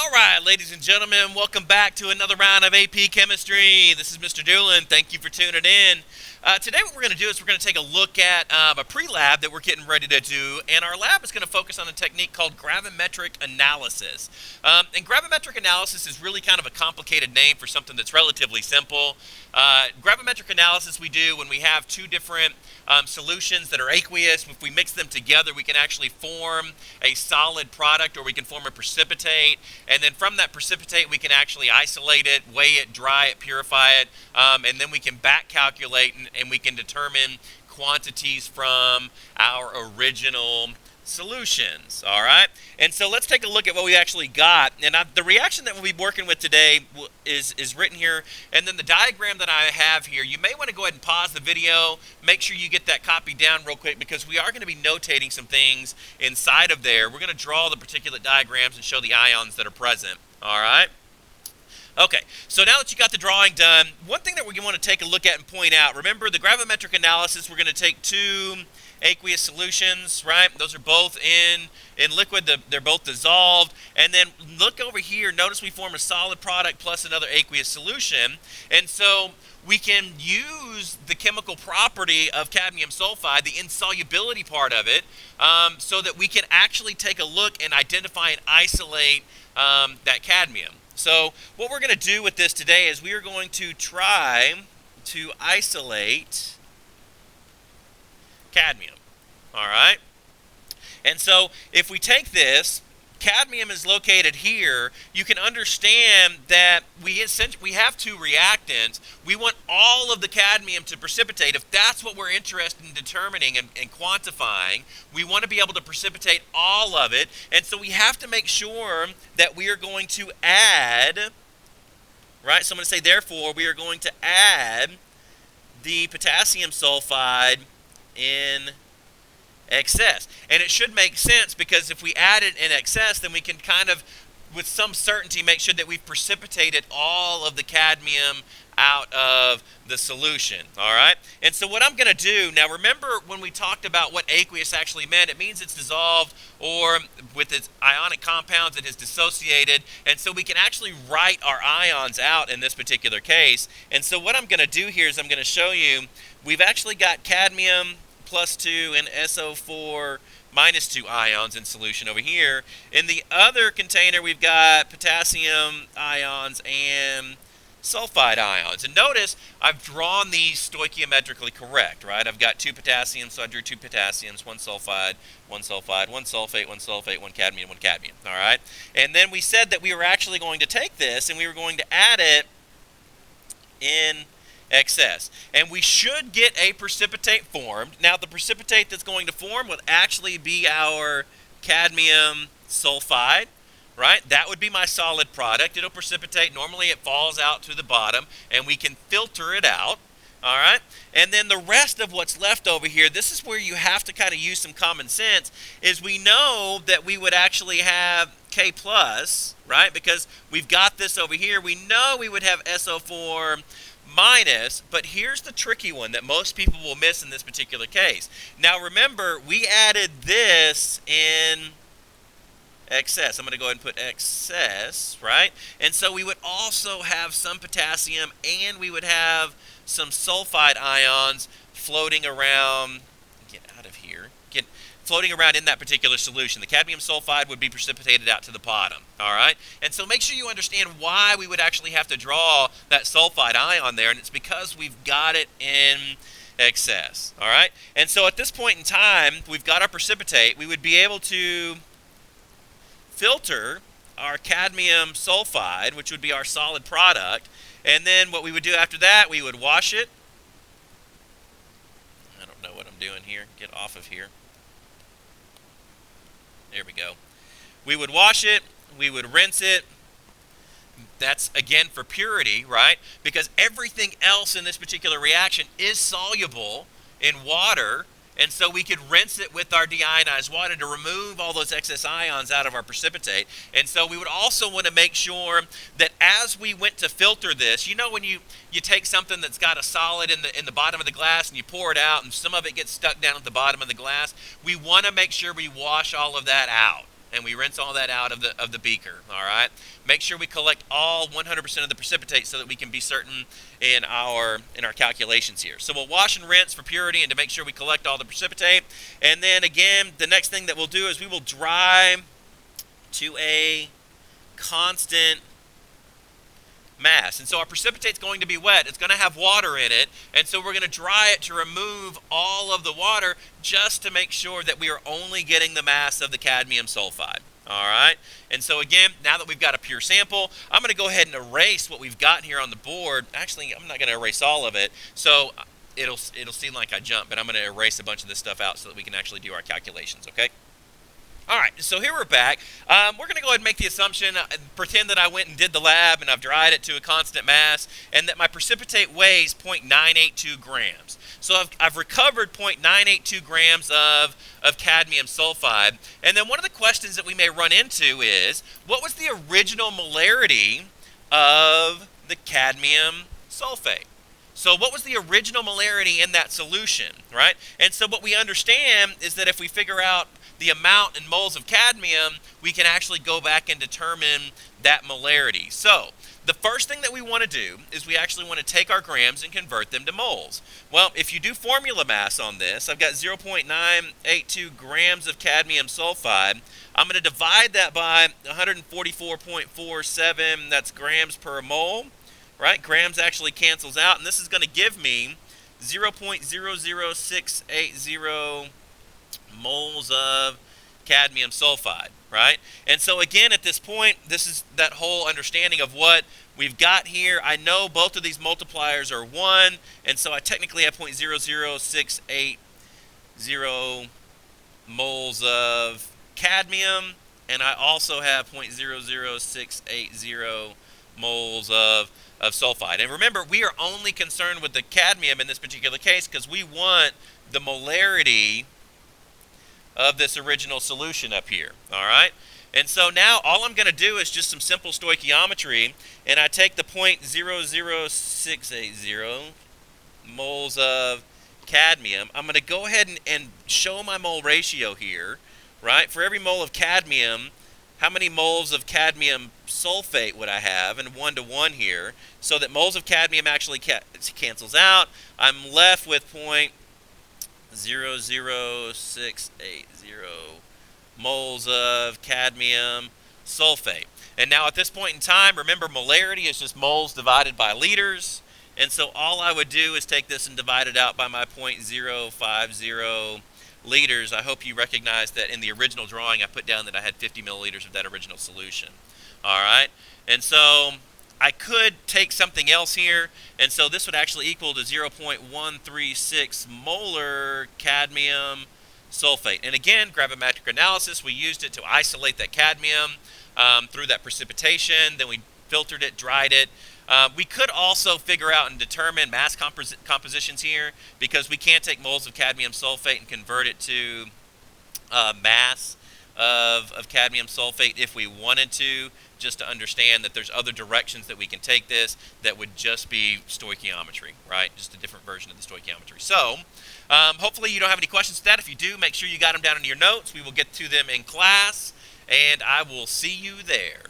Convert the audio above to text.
All right, ladies and gentlemen, welcome back to another round of AP Chemistry. This is Mr. Doolin. Thank you for tuning in. Today what we're going to do is we're going to take a look at a pre-lab that we're getting ready to do, and our lab is going to focus on a technique called Gravimetric Analysis. And Gravimetric Analysis is really kind of a complicated name for something that's relatively simple. Gravimetric Analysis we do when we have two different solutions that are aqueous. If we mix them together, we can actually form a solid product, or we can form a precipitate, and then from that precipitate we can actually isolate it, weigh it, dry it, purify it, and then we can back calculate and we can determine quantities from our original solutions. All right, and so let's take a look at what we actually got. And the reaction that we'll be working with today is written here, and then the diagram that I have here, you may want to go ahead and pause the video, make sure you get that copy down real quick, because we are going to be notating some things inside of there. We're going to draw the particulate diagrams and show the ions that are present. All right. Okay, so now that you got the drawing done, one thing that we want to take a look at and point out, remember the gravimetric analysis, we're going to take two aqueous solutions, right? Those are both in liquid, they're both dissolved, and then look over here, notice we form a solid product plus another aqueous solution, and so we can use the chemical property of cadmium sulfide, the insolubility part of it, so that we can actually take a look and identify and isolate that cadmium. So what we're going to do with this today is we are going to try to isolate cadmium. All right? And so if we take this, cadmium is located here, you can understand that we have two reactants. We want all of the cadmium to precipitate. If that's what we're interested in determining and quantifying, we want to be able to precipitate all of it. And so we have to make sure that we are going to add, right? So I'm going to say, therefore, we are going to add the potassium sulfide in excess. And it should make sense, because if we add it in excess, then we can kind of, with some certainty, make sure that we've precipitated all of the cadmium out of the solution. All right? And so what I'm going to do, now remember when we talked about what aqueous actually meant, it means it's dissolved, or with its ionic compounds it is dissociated, and so we can actually write our ions out in this particular case. And so what I'm going to do here is I'm going to show you, we've actually got cadmium plus 2 and SO4 minus 2 ions in solution over here. In the other container, we've got potassium ions and sulfide ions. And notice I've drawn these stoichiometrically correct, right? I've got 2 potassiums, so I drew 2 potassiums, 1 sulfide, 1 sulfide, 1 sulfate, 1 sulfate, 1 cadmium, 1 cadmium. All right? And then we said that we were actually going to take this and we were going to add it in excess, and we should get a precipitate formed. Now the precipitate that's going to form would actually be our cadmium sulfide, right? That would be my solid product. It'll precipitate. Normally it falls out to the bottom and we can filter it out. All right, and then the rest of what's left over here, this is where you have to kind of use some common sense, is we know that we would actually have K plus, right? Because we've got this over here. We know we would have SO4 minus, but here's the tricky one that most people will miss in this particular case. Now remember, we added this in excess. I'm going to go ahead and put excess, right? And so we would also have some potassium, and we would have some sulfide ions floating around, get out of here, floating around in that particular solution. The cadmium sulfide would be precipitated out to the bottom, all right? And so make sure you understand why we would actually have to draw that sulfide ion there, and it's because we've got it in excess, all right? And so at this point in time, we've got our precipitate. We would be able to filter our cadmium sulfide, which would be our solid product, and then what we would do after that, we would wash it. I don't know what I'm doing here. Get off of here. There we go. We would wash it, we would rinse it. That's, again, for purity, right? Because everything else in this particular reaction is soluble in water, and so we could rinse it with our deionized water to remove all those excess ions out of our precipitate. And so we would also want to make sure that as we went to filter this, you know when you take something that's got a solid in the bottom of the glass and you pour it out and some of it gets stuck down at the bottom of the glass, we want to make sure we wash all of that out. and we rinse all that out of the beaker. All right. Make sure we collect all 100% of the precipitate so that we can be certain in our calculations here. So we'll wash and rinse for purity and to make sure we collect all the precipitate. And then again, the next thing that we'll do is we will dry to a constant mass. And so our precipitate's going to be wet. It's going to have water in it. And so we're going to dry it to remove all of the water just to make sure that we are only getting the mass of the cadmium sulfide. All right. And so again, now that we've got a pure sample, I'm going to go ahead and erase what we've got here on the board. Actually, I'm not going to erase all of it. So it'll seem like I jumped, but I'm going to erase a bunch of this stuff out so that we can actually do our calculations, okay? All right, so here we're back. We're going to go ahead and make the assumption, pretend that I went and did the lab and I've dried it to a constant mass and that my precipitate weighs 0.982 grams. So I've recovered 0.982 grams of cadmium sulfide. And then one of the questions that we may run into is, what was the original molarity of the cadmium sulfate? So what was the original molarity in that solution, right? And so what we understand is that if we figure out the amount in moles of cadmium, we can actually go back and determine that molarity. So the first thing that we want to do is we actually want to take our grams and convert them to moles. Well, if you do formula mass on this, I've got 0.982 grams of cadmium sulfide. I'm going to divide that by 144.47, that's grams per mole, right? Grams actually cancels out, and this is going to give me 0.00680 moles of cadmium sulfide, right? And so again, at this point, this is that whole understanding of what we've got here. I know both of these multipliers are 1, and so I technically have 0.00680 moles of cadmium, and I also have 0.00680 moles of sulfide. And remember, we are only concerned with the cadmium in this particular case because we want the molarity of this original solution up here, all right? And so now all I'm going to do is just some simple stoichiometry, and I take the 0.00680 moles of cadmium. I'm going to go ahead and show my mole ratio here, right? For every mole of cadmium, how many moles of cadmium sulfate would I have? And 1 to 1 here, so that moles of cadmium actually cancels out. I'm left with 0.00680 moles of cadmium sulfate. And now at this point in time, remember, molarity is just moles divided by liters. And so all I would do is take this and divide it out by my 0.050 liters. I hope you recognize that in the original drawing I put down that I had 50 milliliters of that original solution. All right. And so I could take something else here, and so this would actually equal to 0.136 molar cadmium sulfate. And again, gravimetric analysis, we used it to isolate that cadmium through that precipitation. Then we filtered it, dried it. We could also figure out and determine mass compositions here because we can't take moles of cadmium sulfate and convert it to mass of cadmium sulfate if we wanted to, just to understand that there's other directions that we can take this that would just be stoichiometry, right? Just a different version of the stoichiometry. So hopefully you don't have any questions to that. If you do, make sure you got them down in your notes. We will get to them in class, and I will see you there.